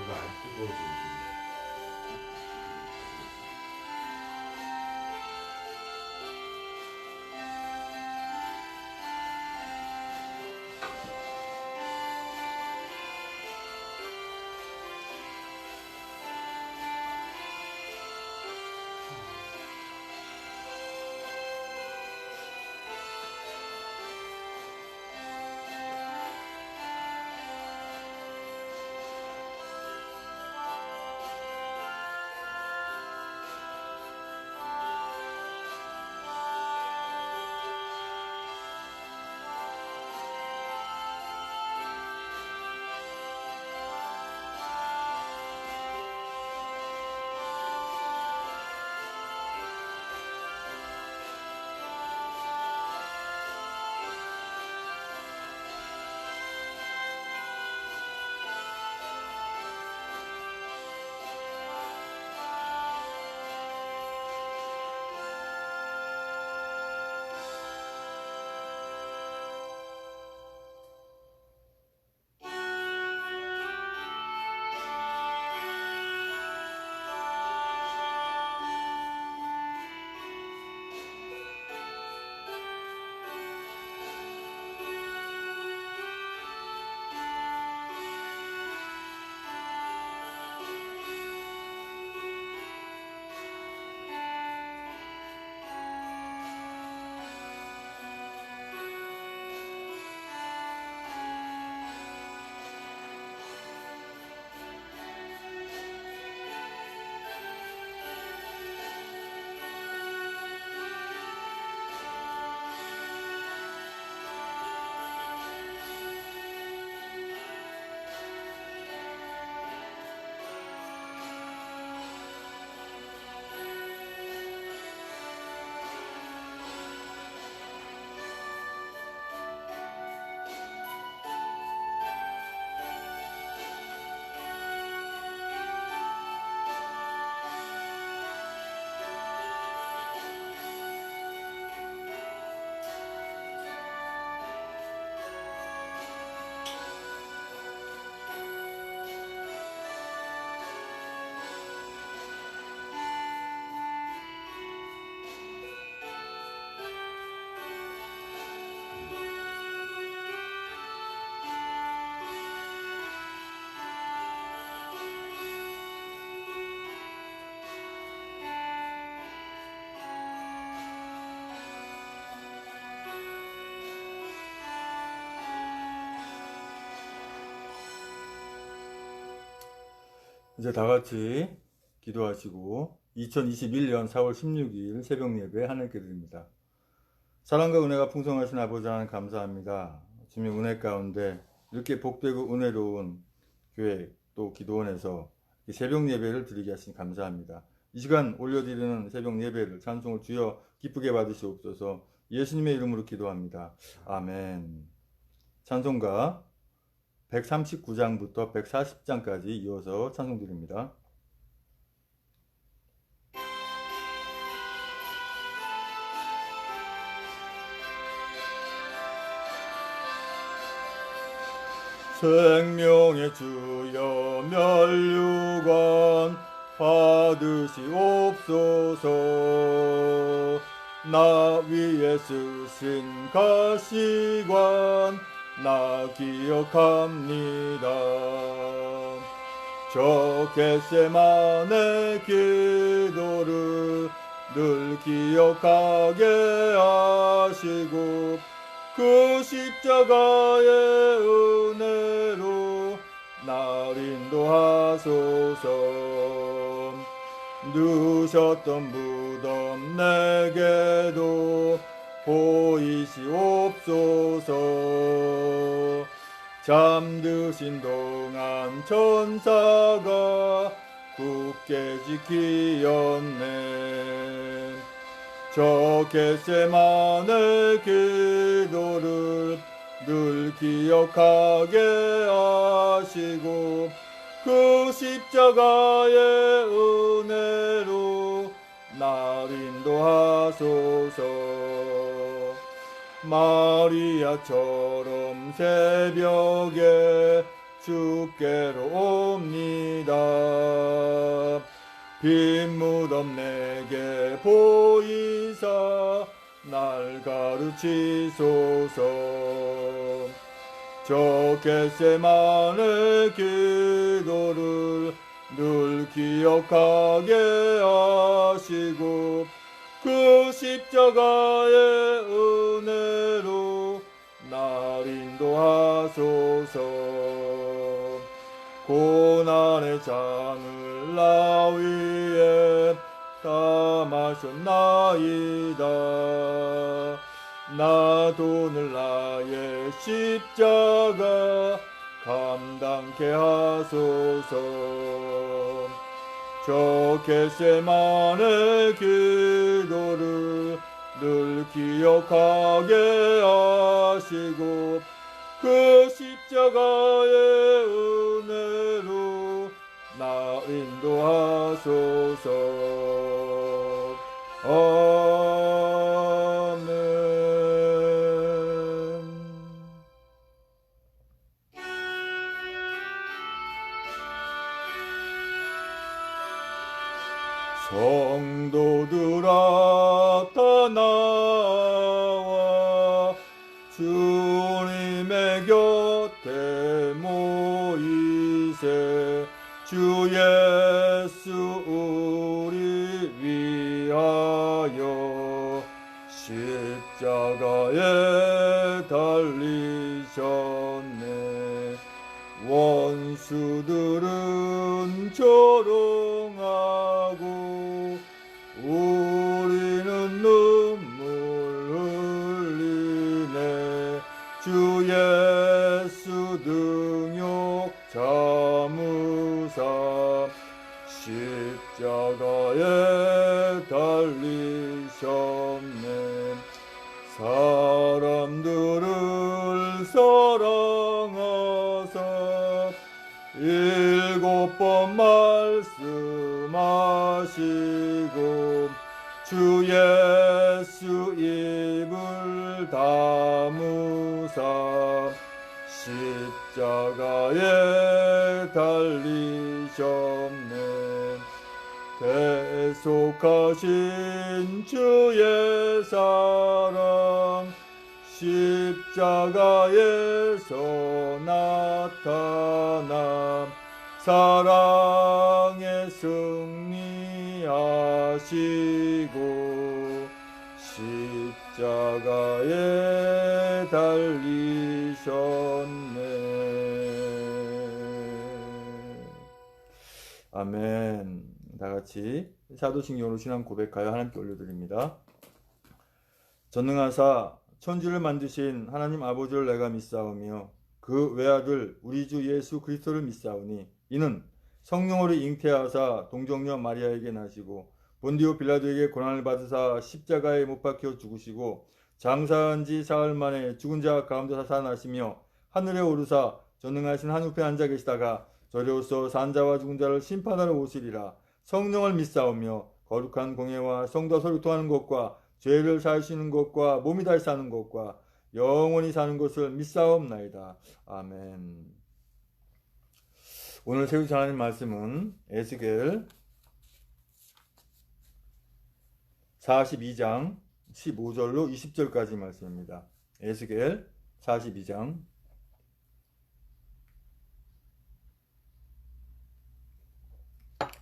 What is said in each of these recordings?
이거 안 뜨거워지지. 이제 다 같이 기도하시고 2021년 4월 16일 새벽 예배 하나님께 드립니다. 사랑과 은혜가 풍성하신 아버지 하나님 감사합니다. 주님의 은혜 가운데 이렇게 복되고 은혜로운 교회 또 기도원에서 새벽 예배를 드리게 하시니 감사합니다. 이 시간 올려드리는 새벽 예배를 찬송을 주여 기쁘게 받으시옵소서. 예수님의 이름으로 기도합니다. 아멘. 찬송가 139장부터 140장까지 이어서 찬송드립니다. 생명의 주여 멸류관 받으시옵소서. 나 위에 쓰신 가시관 나 기억합니다. 저 겟세마네 기도를 늘 기억하게 하시고 그 십자가의 은혜로 날 인도하소서. 누셨던 무덤 내게도 보이시옵소서. 잠드신 동안 천사가 굳게 지키었네. 저 겟세마네 기도를 늘 기억하게 하시고 그 십자가의 은혜로 날 인도하소서. 마리아처럼 새벽에 주께로 옵니다. 빈 무덤 내게 보이사 날 가르치소서. 저 겟세마네 기도를 늘 기억하게 하시고 그 십자가의 은혜로 날 인도하소서. 고난의 잔을 나 위에 다 마셨나이다. 나도 늘 나의 십자가 감당케 하소서. 저 겟세마네 기도를 늘 기억하게 하시고 그 십자가의 은혜로 나 인도하소서. 아멘. 성도들아 다 나와 주님의 곁에 모이세. 주 예수 우리 위하여 십자가에 달리셨네. 원수들은 조롱하고 우리는 눈물 흘리네. 주 예수 등욕 참으사 십자가에 달리셨네. 사람들을 사랑하사 7번 말씀하시고 주 예수 입을 다무사 십자가에 달리셨네. 대속하신 주의 사랑 십자가에서 나타나 사랑에 승리하시고 십자가에 달리셨네. 아멘. 다같이 사도신경으로 신앙 고백하여 하나님께 올려드립니다. 전능하사 천지를 만드신 하나님 아버지를 내가 믿사오며 그 외아들 우리 주 예수 그리스도를 믿사오니 이는 성령으로 잉태하사 동정녀 마리아에게 나시고 본디오 빌라도에게 고난을 받으사 십자가에 못 박혀 죽으시고 장사한 지 사흘 만에 죽은 자 가운데서 살아나시며 하늘에 오르사 전능하신 한우편에 앉아 계시다가 저리로서 산 자와 죽은 자를 심판하러 오시리라. 성령을 믿사오며 거룩한 공예와 성도와 서로 교통하는 것과 죄를 사하시는 것과 몸이 다시 사는 것과 영원히 사는 것을 믿사옵나이다. 아멘. 오늘 새우 전하는 말씀은 에스겔 42장 15절로 20절까지 말씀입니다. 에스겔 42장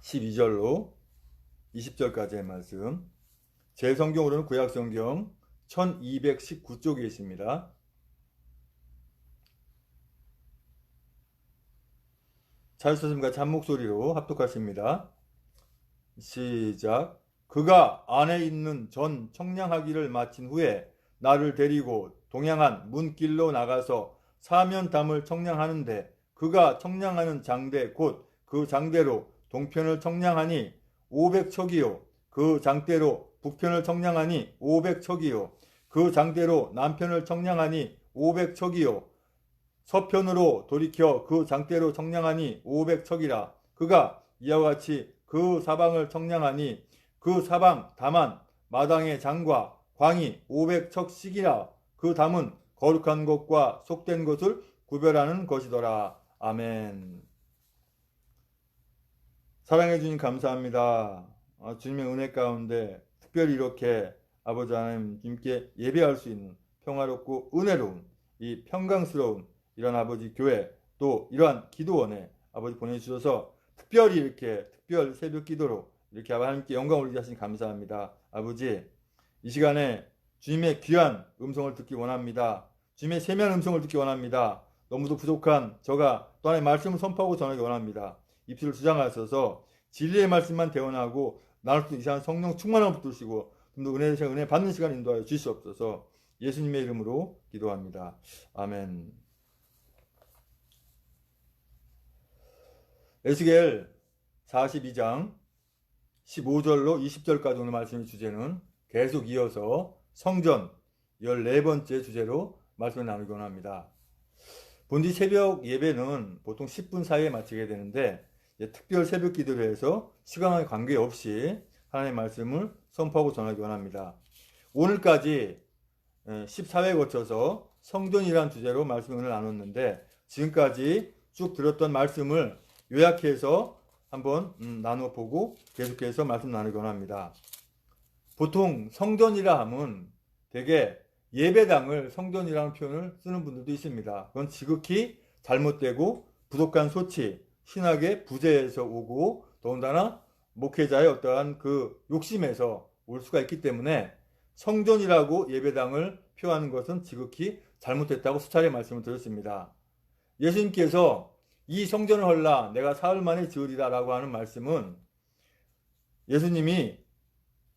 12절로 20절까지의 말씀. 제 성경으로는 구약성경 1219쪽에 있습니다. 찾으셨습니까? 잔목소리로 합독하십니다. 시작. 그가 안에 있는 전 청량하기를 마친 후에 나를 데리고 동양한 문길로 나가서 사면담을 청량하는데 그가 청량하는 장대 곧 그 장대로 동편을 청량하니 500척이요 그 장대로 북편을 청량하니 500척이요 그 장대로 남편을 청량하니 500척이요 서편으로 돌이켜 그 장대로 청량하니 500척이라. 그가 이와 같이 그 사방을 청량하니 그 사방 다만 마당의 장과 광이 500척씩이라. 그 담은 거룩한 것과 속된 것을 구별하는 것이더라. 아멘. 사랑해 주님 감사합니다. 주님의 은혜 가운데 특별히 이렇게 아버지 하나님 주님께 예배할 수 있는 평화롭고 은혜로운 이 평강스러운 이런 아버지 교회 또 이러한 기도원에 아버지 보내주셔서 특별히 이렇게 특별 새벽 기도로 이렇게 하나님께 영광 올리게 하시니 감사합니다. 아버지 이 시간에 주님의 귀한 음성을 듣기 원합니다. 주님의 세미한 음성을 듣기 원합니다. 너무도 부족한 저가 또 하나의 말씀을 선포하고 전하기 원합니다. 입술을 주장하셔서 진리의 말씀만 대언하고 나눌 수 있는 이상한 성령 충만함을 붙드시고 좀 더 은혜 받는 시간 인도하여 주시옵소서. 예수님의 이름으로 기도합니다. 아멘. 에스겔 42장 15절로 20절까지 오늘 말씀의 주제는 계속 이어서 성전 14번째 주제로 말씀을 나누기 원합니다. 본디 새벽 예배는 보통 10분 사이에 마치게 되는데 특별 새벽 기도를 해서 시간에 관계없이 하나님의 말씀을 선포하고 전하기 원합니다. 오늘까지 14회에 거쳐서 성전이라는 주제로 말씀을 나눴는데 지금까지 쭉 들었던 말씀을 요약해서 한번 나눠보고 계속해서 말씀 나누기 원합니다. 보통 성전이라 하면 되게 예배당을 성전이라는 표현을 쓰는 분들도 있습니다. 그건 지극히 잘못되고 부족한 소치, 신학의 부재에서 오고 더군다나 목회자의 어떠한 그 욕심에서 올 수가 있기 때문에 성전이라고 예배당을 표하는 것은 지극히 잘못됐다고 수차례 말씀을 드렸습니다. 예수님께서 이 성전을 헐라 내가 사흘 만에 지으리라 라고 하는 말씀은 예수님이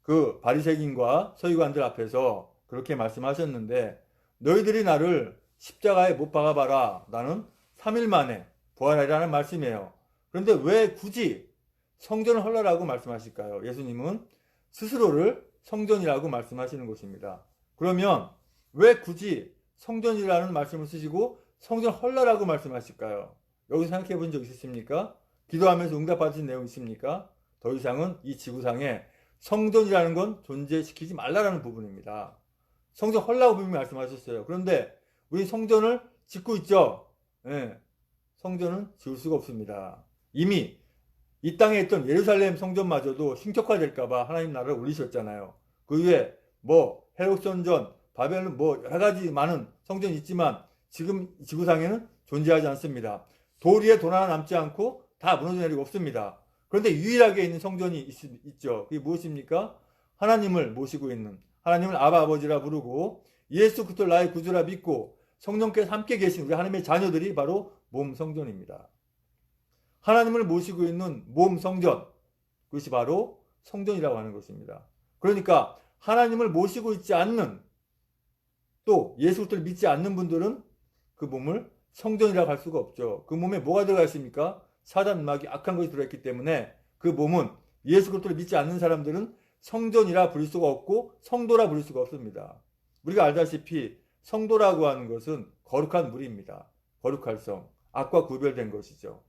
그 바리새인과 서기관들 앞에서 그렇게 말씀하셨는데 너희들이 나를 십자가에 못 박아봐라 나는 3일 만에 부활하리라는 말씀이에요. 그런데 왜 굳이 성전을 헐라라고 말씀하실까요? 예수님은 스스로를 성전이라고 말씀하시는 것입니다. 그러면 왜 굳이 성전이라는 말씀을 쓰시고 성전 헐라라고 말씀하실까요? 여기서 생각해 본 적 있으십니까? 기도하면서 응답받으신 내용 있습니까? 더 이상은 이 지구상에 성전이라는 건 존재시키지 말라라는 부분입니다. 성전 헐라고 분명히 말씀하셨어요. 그런데 우리 성전을 짓고 있죠. 네. 성전은 지을 수가 없습니다. 이미 이 땅에 있던 예루살렘 성전마저도 신격화될까봐 하나님 나라를 올리셨잖아요. 그 위에 헤롯 성전, 바벨론 여러 가지 많은 성전이 있지만 지금 지구상에는 존재하지 않습니다. 돌 위에 돌 하나 남지 않고 다 무너져 내리고 없습니다. 그런데 유일하게 있는 성전이 있죠. 그게 무엇입니까? 하나님을 모시고 있는, 하나님을 아바 아버지라 부르고 예수 그리스도를 나의 구주라 믿고 성령께서 함께 계신 우리 하나님의 자녀들이 바로 몸 성전입니다. 하나님을 모시고 있는 몸 성전, 그것이 바로 성전이라고 하는 것입니다. 그러니까 하나님을 모시고 있지 않는 또 예수 그리스도를 믿지 않는 분들은 그 몸을 성전이라고 할 수가 없죠. 그 몸에 뭐가 들어가 있습니까? 사단 마귀 악한 것이 들어있기 때문에 그 몸은 예수 그리스도를 믿지 않는 사람들은 성전이라 부를 수가 없고 성도라 부를 수가 없습니다. 우리가 알다시피 성도라고 하는 것은 거룩한 무리입니다. 거룩할 성, 악과 구별된 것이죠.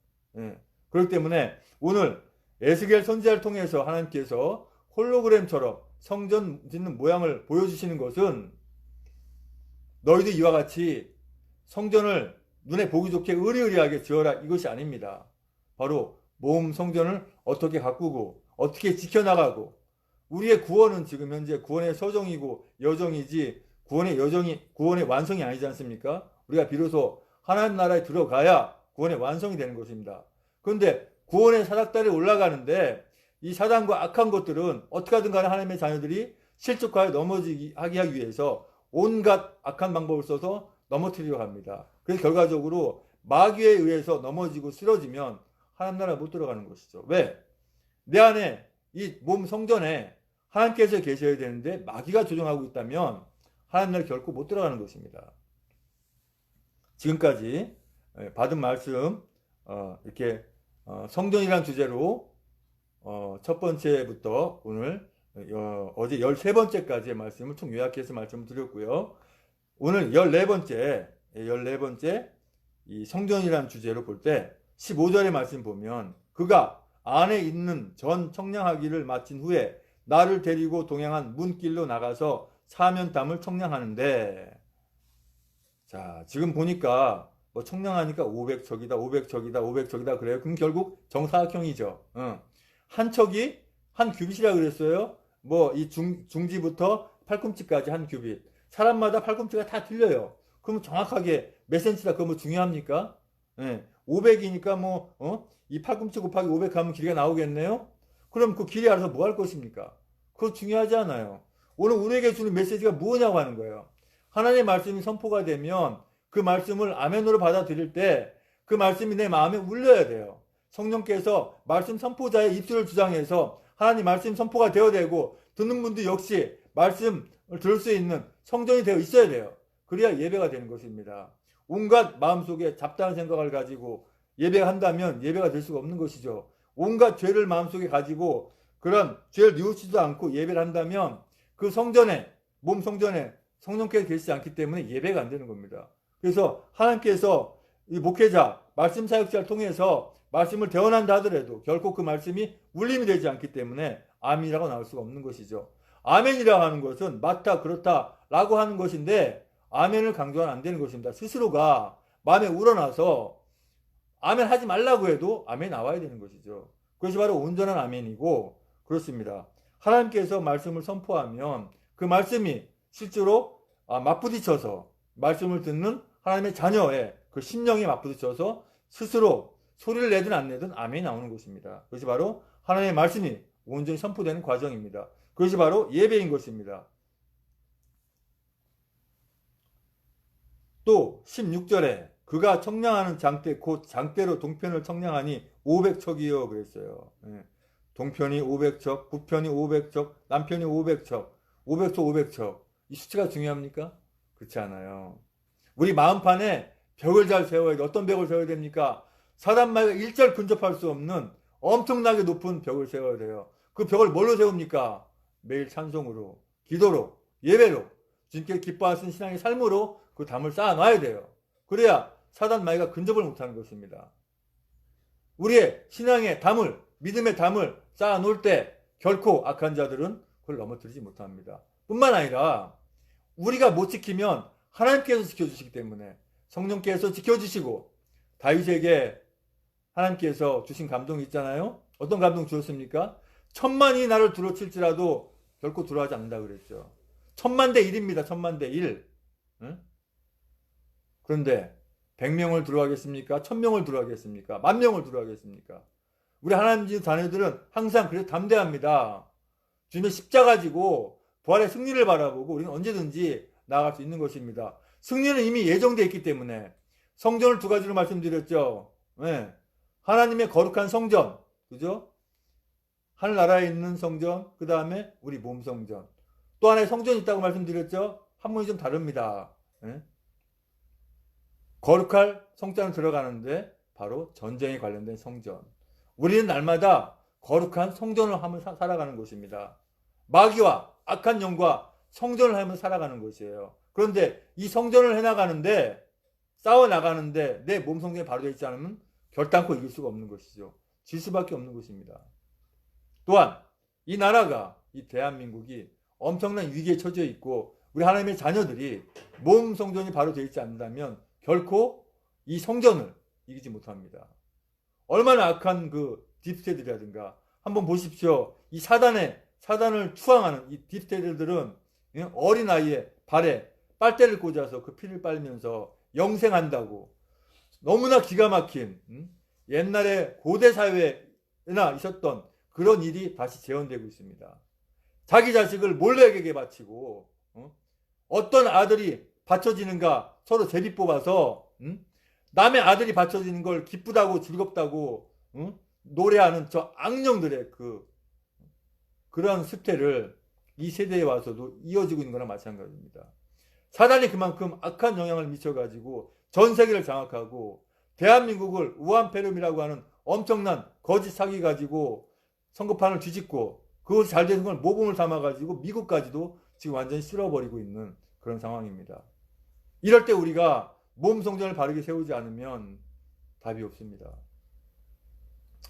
그렇기 때문에 오늘 에스겔 선지자를 통해서 하나님께서 홀로그램처럼 성전 짓는 모양을 보여주시는 것은 너희도 이와 같이 성전을 눈에 보기 좋게 의리의리하게 지어라 이것이 아닙니다. 바로 몸 성전을 어떻게 가꾸고 어떻게 지켜나가고 우리의 구원은 지금 현재 구원의 서정이고 여정이지 구원의 완성이 아니지 않습니까? 우리가 비로소 하나님 나라에 들어가야 구원의 완성이 되는 것입니다. 그런데 구원의 사닥다리에 올라가는데 이 사단과 악한 것들은 어떻게 하든 간에 하나님의 자녀들이 실족하여 넘어지게 하기 위해서 온갖 악한 방법을 써서 넘어뜨리려고 합니다. 그래서 결과적으로 마귀에 의해서 넘어지고 쓰러지면 하나님 나라에 못 들어가는 것이죠. 왜? 내 안에 이 몸 성전에 하나님께서 계셔야 되는데 마귀가 조종하고 있다면 하나님 나라에 결코 못 들어가는 것입니다. 지금까지 받은 말씀 이렇게 성전이라는 주제로 첫 번째부터 오늘 어제 13번째까지의 말씀을 총 요약해서 말씀을 드렸고요. 오늘 14번째 이 성전이라는 주제로 볼 때 15절의 말씀 보면 그가 안에 있는 전 청량하기를 마친 후에 나를 데리고 동행한 문길로 나가서 사면담을 청량하는데 자 지금 보니까 뭐 청량하니까 500척이다, 500척이다, 500척이다 그래요. 그럼 결국 정사각형이죠. 한 척이 한 큐빗이라 그랬어요. 뭐 이 중지부터 팔꿈치까지 한 큐빗. 사람마다 팔꿈치가 다 틀려요. 그럼 정확하게 몇 센치다 그거 뭐 중요합니까? 500이니까 이 팔꿈치 곱하기 500 하면 길이가 나오겠네요. 그럼 그 길이 알아서 뭐 할 것입니까? 그거 중요하지 않아요. 오늘 우리에게 주는 메시지가 뭐냐고 하는 거예요. 하나님의 말씀이 선포가 되면 그 말씀을 아멘으로 받아들일 때 그 말씀이 내 마음에 울려야 돼요. 성령께서 말씀 선포자의 입술을 주장해서 하나님 말씀 선포가 되어야 되고 듣는 분도 역시 말씀을 들을 수 있는 성전이 되어 있어야 돼요. 그래야 예배가 되는 것입니다. 온갖 마음속에 잡다한 생각을 가지고 예배한다면 예배가 될 수가 없는 것이죠. 온갖 죄를 마음속에 가지고 그런 죄를 뉘우치지도 않고 예배를 한다면 그 성전에 몸 성전에 성령께서 계시지 않기 때문에 예배가 안 되는 겁니다. 그래서 하나님께서 이 목회자 말씀 사역자를 통해서 말씀을 대언한다 하더라도 결코 그 말씀이 울림이 되지 않기 때문에 아멘이라고 나올 수가 없는 것이죠. 아멘이라고 하는 것은 맞다 그렇다 라고 하는 것인데 아멘을 강조하면 안 되는 것입니다. 스스로가 마음에 우러나서 아멘 하지 말라고 해도 아멘 나와야 되는 것이죠. 그것이 바로 온전한 아멘이고 그렇습니다. 하나님께서 말씀을 선포하면 그 말씀이 실제로 맞부딪혀서 말씀을 듣는 하나님의 자녀의 그 심령에 맞부딪혀서 스스로 소리를 내든 안 내든 아멘이 나오는 것입니다. 그것이 바로 하나님의 말씀이 온전히 선포되는 과정입니다. 그것이 바로 예배인 것입니다. 또 16절에 그가 청량하는 장대 곧 장대로 동편을 청량하니 500척이요 그랬어요. 동편이 500척, 북편이 500척, 남편이 500척, 500척, 500척. 이 수치가 중요합니까? 그렇지 않아요. 우리 마음판에 벽을 잘 세워야 돼. 어떤 벽을 세워야 됩니까? 사단마귀가 일절 근접할 수 없는 엄청나게 높은 벽을 세워야 돼요. 그 벽을 뭘로 세웁니까? 매일 찬송으로, 기도로, 예배로, 주님께 기뻐하시는 신앙의 삶으로 그 담을 쌓아놔야 돼요. 그래야 사단마귀가 근접을 못하는 것입니다. 우리의 신앙의 담을, 믿음의 담을 쌓아놓을 때 결코 악한 자들은 그걸 넘어뜨리지 못합니다. 뿐만 아니라 우리가 못 지키면 하나님께서 지켜주시기 때문에 성령께서 지켜주시고 다윗에게 하나님께서 주신 감동이 있잖아요. 어떤 감동 주셨습니까? 1000만이 나를 두루칠지라도 결코 두루하지 않는다 그랬죠. 1000만 대 1입니다. 1000만 대 1. 응? 그런데 100명을 두루하겠습니까? 1000명을 두루하겠습니까? 10,000명을 두루하겠습니까? 우리 하나님 자녀들은 항상 그래도 담대합니다. 주님의 십자가 가지고 부활의 승리를 바라보고 우리는 언제든지 나아갈 수 있는 것입니다. 승리는 이미 예정되어 있기 때문에 성전을 두 가지로 말씀드렸죠. 네. 하나님의 거룩한 성전, 그죠? 하늘나라에 있는 성전, 그 다음에 우리 몸 성전. 또 하나의 성전이 있다고 말씀드렸죠. 한문이 좀 다릅니다. 네. 거룩할 성전을 들어가는데 바로 전쟁에 관련된 성전. 우리는 날마다 거룩한 성전을 하면서 살아가는 것입니다. 마귀와 악한 영과 성전을 하면서 살아가는 것이에요. 그런데 이 성전을 해나가는데 싸워나가는데 내 몸 성전이 바로 되어 있지 않으면 결단코 이길 수가 없는 것이죠. 질 수밖에 없는 것입니다. 또한 이 나라가 이 대한민국이 엄청난 위기에 처져 있고 우리 하나님의 자녀들이 몸 성전이 바로 되어 있지 않는다면 결코 이 성전을 이기지 못합니다. 얼마나 악한 그 딥스테이트라든가 한번 보십시오. 이 사단을 추앙하는 이 딥스테이트들은 어린 아이의 발에 빨대를 꽂아서 그 피를 빨면서 영생한다고 너무나 기가 막힌 옛날에 고대 사회에나 있었던 그런 일이 다시 재현되고 있습니다. 자기 자식을 몰래에게 바치고 어떤 아들이 바쳐지는가 서로 제비 뽑아서 남의 아들이 바쳐지는 걸 기쁘다고 즐겁다고 노래하는 저 악령들의 그런 습태를 이 세대에 와서도 이어지고 있는 거나 마찬가지입니다. 사단이 그만큼 악한 영향을 미쳐가지고 전 세계를 장악하고 대한민국을 우한폐렴이라고 하는 엄청난 거짓 사기 가지고 선거판을 뒤집고 그것이 잘 되는 걸 모범을 삼아가지고 미국까지도 지금 완전히 쓸어버리고 있는 그런 상황입니다. 이럴 때 우리가 몸 성전을 바르게 세우지 않으면 답이 없습니다.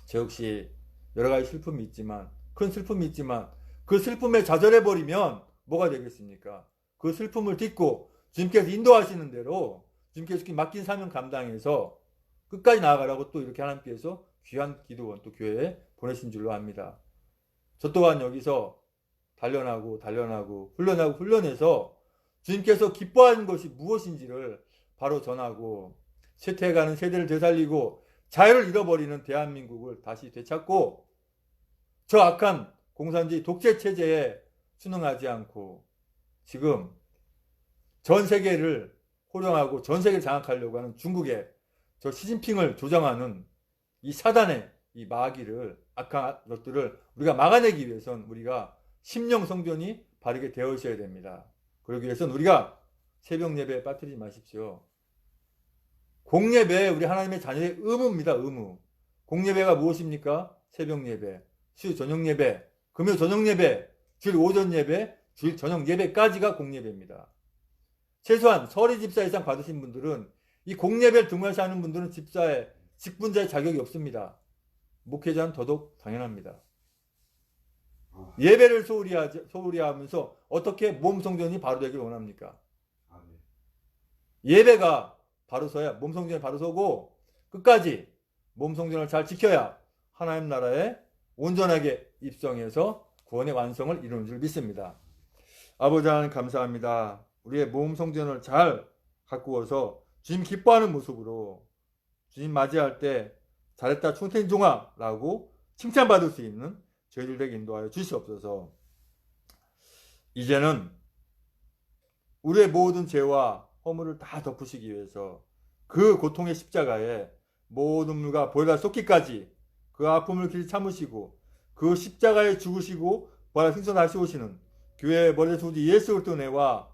저 역시 여러 가지 슬픔이 있지만 큰 슬픔이 있지만 그 슬픔에 좌절해버리면 뭐가 되겠습니까? 그 슬픔을 딛고 주님께서 인도하시는 대로 주님께서 맡긴 사명 감당해서 끝까지 나아가라고 또 이렇게 하나님께서 귀한 기도원 또 교회에 보내신 줄로 압니다. 저 또한 여기서 단련하고 훈련해서 주님께서 기뻐하는 것이 무엇인지를 바로 전하고 쇠퇴해가는 세대를 되살리고 자유를 잃어버리는 대한민국을 다시 되찾고 저 악한 공산주의 독재 체제에 순응하지 않고 지금 전 세계를 호령하고 전 세계를 장악하려고 하는 중국의 저 시진핑을 조장하는 이 사단의 이 마귀를 악한 것들을 우리가 막아내기 위해서는 우리가 심령 성전이 바르게 되어 있어야 됩니다. 그러기 위해서는 우리가 새벽 예배에 빠뜨리지 마십시오. 공예배 우리 하나님의 자녀의 의무입니다. 의무. 공예배가 무엇입니까? 새벽 예배, 수 저녁 예배, 금요 저녁 예배, 주일 오전 예배, 주일 저녁 예배까지가 공예배입니다. 최소한 서리 집사 이상 받으신 분들은 이 공예배를 등한시하는 분들은 집사의 직분자의 자격이 없습니다. 목회자는 더더욱 당연합니다. 예배를 소홀히 하면서 어떻게 몸 성전이 바로 되길 원합니까? 예배가 바로 서야 몸 성전이 바로 서고 끝까지 몸 성전을 잘 지켜야 하나님 나라에 온전하게 입성해서 구원의 완성을 이루는 줄 믿습니다. 아버지 하나님 감사합니다. 우리의 몸 성전을 잘 가꾸어서 주님 기뻐하는 모습으로 주님 맞이할 때 잘했다 충텐종아 라고 칭찬받을 수 있는 저희들에게 인도하여 주시옵소서. 이제는 우리의 모든 죄와 허물을 다 덮으시기 위해서 그 고통의 십자가에 모든 물과 보혈과 쏟기까지 그 아픔을 길이 참으시고 그 십자가에 죽으시고 부활 승천하시 오시는 교회의 머리 소지 예수 그리스도 내와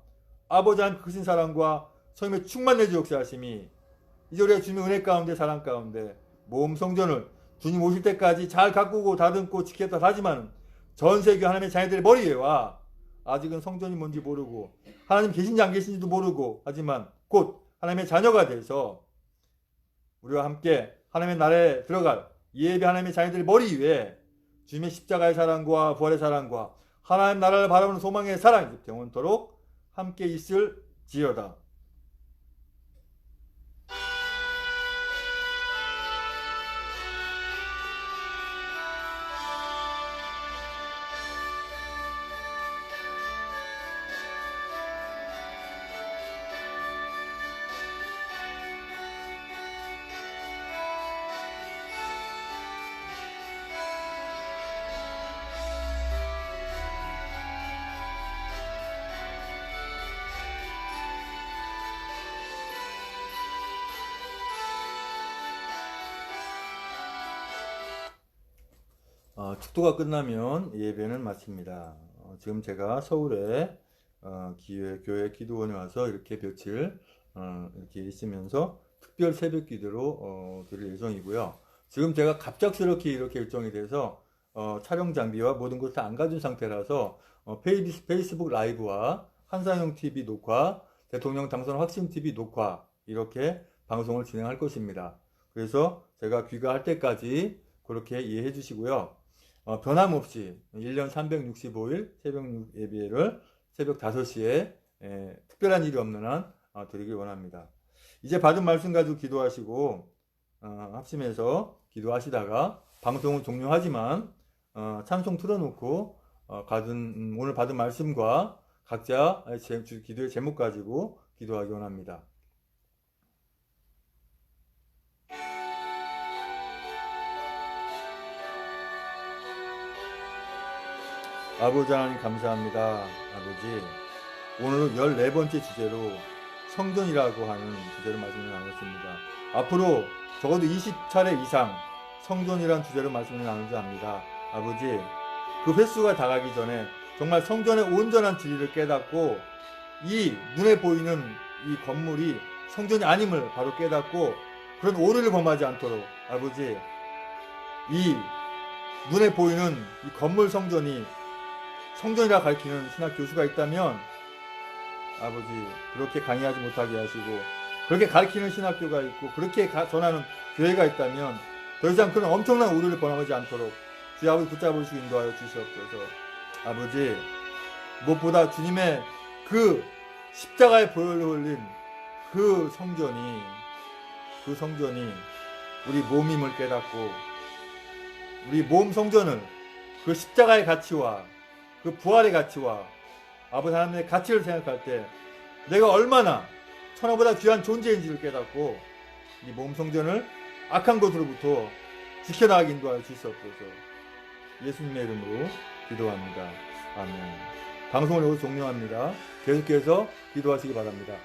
아버지 한 크신 사랑과 성령의 충만 내주 역사하심이 이제 우리가 주님의 은혜 가운데 사랑 가운데 모험 성전을 주님 오실 때까지 잘 가꾸고 다듬고 지켰다 하지만 전 세계 하나님의 자녀들의 머리 위에와 아직은 성전이 뭔지 모르고 하나님 계신지 안 계신지도 모르고 하지만 곧 하나님의 자녀가 돼서 우리와 함께 하나님의 나라에 들어갈 예배 하나님의 자녀들의 머리 위에 주님의 십자가의 사랑과 부활의 사랑과 하나님 나라를 바라보는 소망의 사랑이 영원토록 함께 있을지어다. 축도가 끝나면 예배는 마칩니다. 지금 제가 서울에 교회 기도원에 와서 이렇게 며칠 이렇게 있으면서 특별 새벽 기도로 드릴 예정이고요. 지금 제가 갑작스럽게 이렇게 일정이 돼서 촬영 장비와 모든 것을 다 안 가진 상태라서 페이스북 라이브와 한상용 TV 녹화, 대통령 당선 확신 TV 녹화 이렇게 방송을 진행할 것입니다. 그래서 제가 귀가할 때까지 그렇게 이해해 주시고요. 변함없이 1년 365일 새벽 예배를 새벽 5시에 특별한 일이 없는 한 드리길 원합니다. 이제 받은 말씀 가지고 기도하시고 합심해서 기도하시다가 방송은 종료하지만 찬송 틀어놓고 오늘 받은 말씀과 각자 기도의 제목 가지고 기도하기 원합니다. 아버지 하나님 감사합니다. 아버지 오늘은 14번째 주제로 성전이라고 하는 주제로 말씀을 나눴습니다. 앞으로 적어도 20차례 이상 성전이란 주제로 말씀을 나누지 합니다. 아버지 그 횟수가 다가기 전에 정말 성전의 온전한 진리를 깨닫고 이 눈에 보이는 이 건물이 성전이 아님을 바로 깨닫고 그런 오류를 범하지 않도록 아버지 이 눈에 보이는 이 건물 성전이라 가르치는 신학 교수가 있다면 아버지 그렇게 강의하지 못하게 하시고 그렇게 가르치는 신학교가 있고 그렇게 전하는 교회가 있다면 더 이상 그런 엄청난 오류를 범하지 않도록 주의 아버지 붙잡으시고 인도하여 주시옵소서. 아버지 무엇보다 주님의 그 십자가의 보혈로 흘린 그 성전이 우리 몸임을 깨닫고 우리 몸 성전을 그 십자가의 가치와 그 부활의 가치와 아버지 하나님의 가치를 생각할 때 내가 얼마나 천하보다 귀한 존재인지를 깨닫고 이 몸 성전을 악한 것으로부터 지켜나가게 인도하여 주시옵소서. 예수님의 이름으로 기도합니다. 아멘. 방송을 여기서 종료합니다. 계속해서 기도하시기 바랍니다.